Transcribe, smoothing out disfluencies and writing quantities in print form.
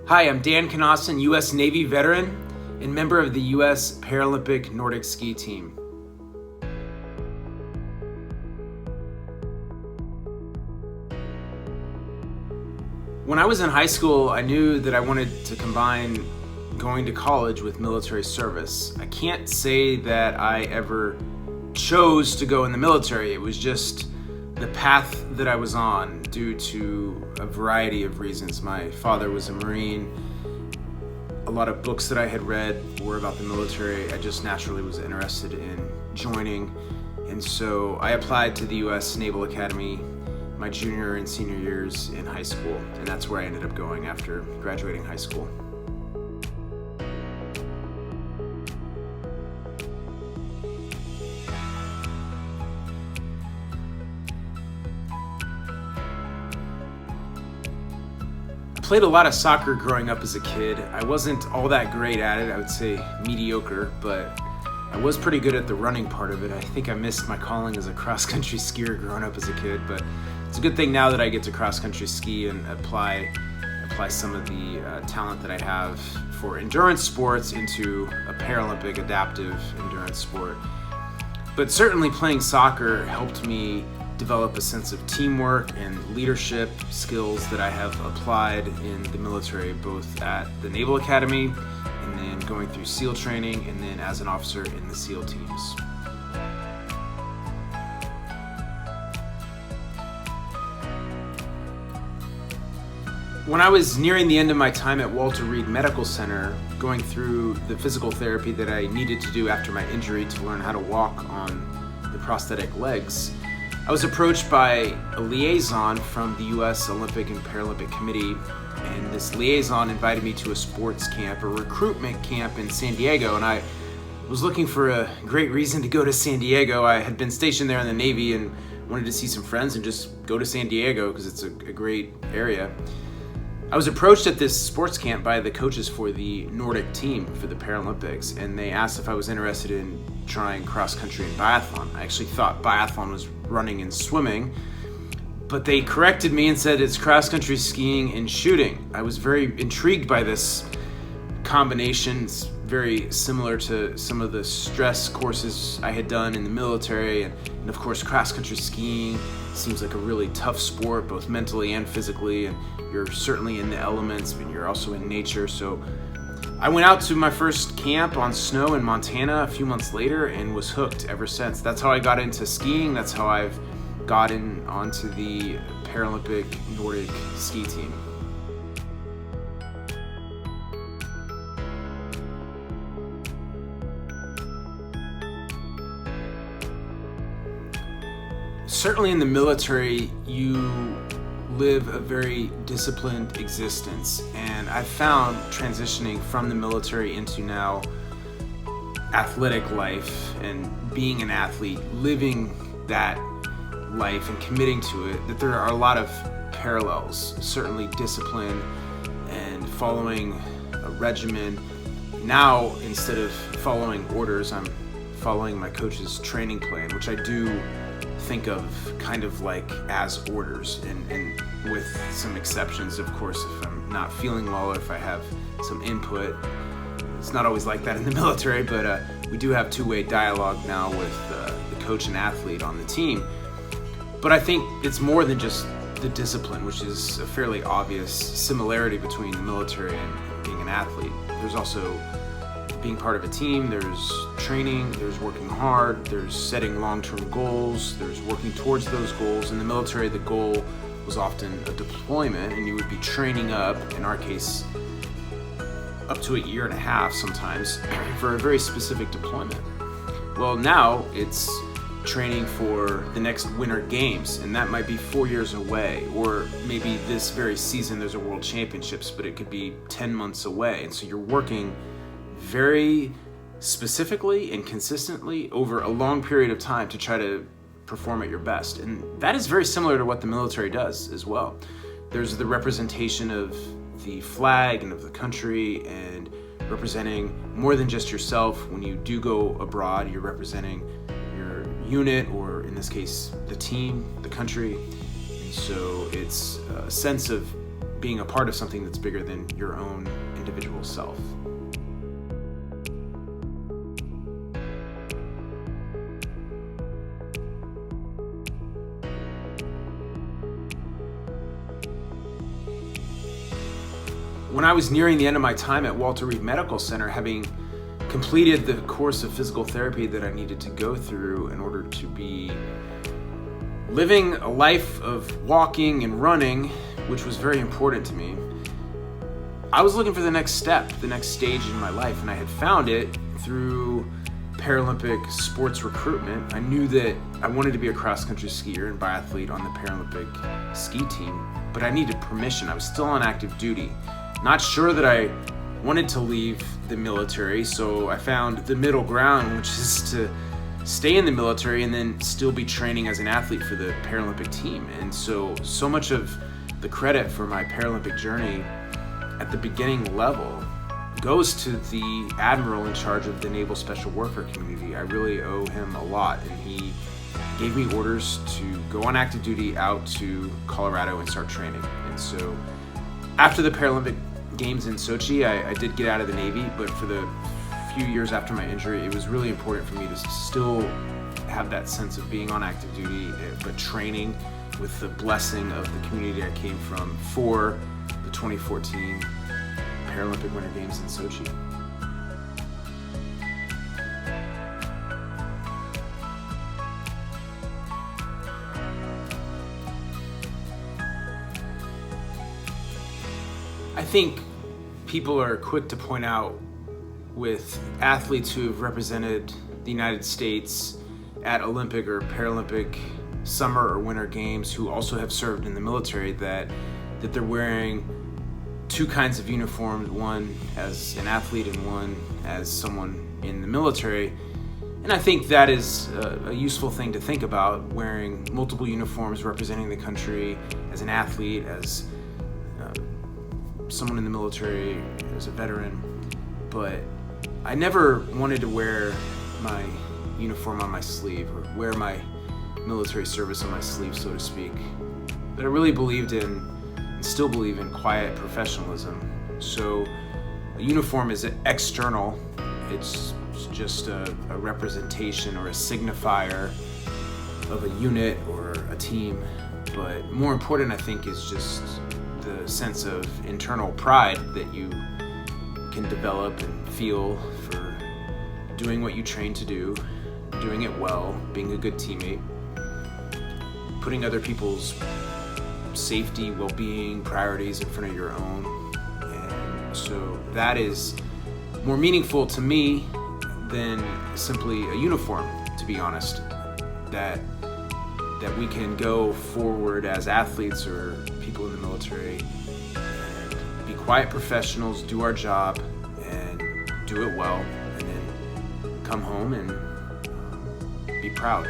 Hi, I'm Dan Cnossen, U.S. Navy veteran and member of the U.S. Paralympic Nordic ski team. When I was in high school, I knew that I wanted to combine going to college with military service. I can't say that I ever chose to go in the military. It was just the path that I was on due to a variety of reasons. My father was a Marine. A lot of books that I had read were about the military. I just naturally was interested in joining. And so I applied to the U.S. Naval Academy my junior and senior years in high school. And that's where I ended up going after graduating high school. Played a lot of soccer growing up as a kid. I wasn't all that great at it, I would say mediocre, but I was pretty good at the running part of it. I think I missed my calling as a cross-country skier growing up as a kid, but it's a good thing now that I get to cross-country ski and apply some of the talent that I have for endurance sports into a Paralympic adaptive endurance sport. But certainly playing soccer helped me develop a sense of teamwork and leadership skills that I have applied in the military, both at the Naval Academy and then going through SEAL training and then as an officer in the SEAL teams. When I was nearing the end of my time at Walter Reed Medical Center, going through the physical therapy that I needed to do after my injury to learn how to walk on the prosthetic legs, I was approached by a liaison from the U.S. Olympic and Paralympic Committee, and this liaison invited me to a sports camp, a recruitment camp in San Diego, and I was looking for a great reason to go to San Diego. I had been stationed there in the Navy and wanted to see some friends and just go to San Diego because it's a great area. I was approached at this sports camp by the coaches for the Nordic team for the Paralympics, and they asked if I was interested in trying cross-country and biathlon. I actually thought biathlon was running and swimming, but they corrected me and said it's cross-country skiing and shooting. I was very intrigued by this combination. It's very similar to some of the stress courses I had done in the military, and of course cross-country skiing seems like a really tough sport, both mentally and physically, and you're certainly in the elements, but you're also in nature. So I went out to my first camp on snow in Montana a few months later and was hooked ever since. That's how I got into skiing. That's how I've gotten onto the Paralympic Nordic ski team. Certainly in the military, you live a very disciplined existence, and I've found transitioning from the military into now athletic life and being an athlete, living that life and committing to it, that there are a lot of parallels. Certainly discipline and following a regimen. Now, instead of following orders, I'm following my coach's training plan, which I do think of kind of like as orders, and with some exceptions, of course, if I'm not feeling well or if I have some input. It's not always like that in the military, but we do have two-way dialogue now with the coach and athlete on the team. But I think it's more than just the discipline, which is a fairly obvious similarity between the military and being an athlete. There's also being part of a team, there's training, there's working hard, there's setting long-term goals, there's working towards those goals. In the military, the goal was often a deployment, and you would be training up, in our case, up to a year and a half sometimes, for a very specific deployment. Well, now it's training for the next Winter Games, and that might be 4 years away, or maybe this very season there's a World Championships, but it could be 10 months away. And so you're working very specifically and consistently over a long period of time to try to perform at your best. And that is very similar to what the military does as well. There's the representation of the flag and of the country, and representing more than just yourself. When you do go abroad, you're representing your unit, or in this case, the team, the country. And so it's a sense of being a part of something that's bigger than your own individual self. When I was nearing the end of my time at Walter Reed Medical Center, having completed the course of physical therapy that I needed to go through in order to be living a life of walking and running, which was very important to me, I was looking for the next step, the next stage in my life, and I had found it through Paralympic sports recruitment. I knew that I wanted to be a cross-country skier and biathlete on the Paralympic ski team, but I needed permission. I was still on active duty. Not sure that I wanted to leave the military, so I found the middle ground, which is to stay in the military and then still be training as an athlete for the Paralympic team. And so much of the credit for my Paralympic journey at the beginning level goes to the admiral in charge of the Naval Special Warfare community. I really owe him a lot, and he gave me orders to go on active duty out to Colorado and start training. And so after the Paralympic Games in Sochi, I did get out of the Navy, but for the few years after my injury, it was really important for me to still have that sense of being on active duty, but training with the blessing of the community I came from for the 2014 Paralympic Winter Games in Sochi. I think people are quick to point out with athletes who have represented the United States at Olympic or Paralympic summer or winter games who also have served in the military that they're wearing two kinds of uniforms, one as an athlete and one as someone in the military. And I think that is a useful thing to think about, wearing multiple uniforms representing the country as an athlete, as someone in the military, as a veteran. But I never wanted to wear my uniform on my sleeve or wear my military service on my sleeve, so to speak. But I really believed in, and still believe in, quiet professionalism. So a uniform is external. It's just a representation or a signifier of a unit or a team. But more important, I think, is just the sense of internal pride that you can develop and feel for doing what you train to do, doing it well, being a good teammate, putting other people's safety, well-being, priorities in front of your own. And so that is more meaningful to me than simply a uniform, to be honest. That we can go forward as athletes or people in the military and be quiet professionals, do our job, and do it well, and then come home and be proud.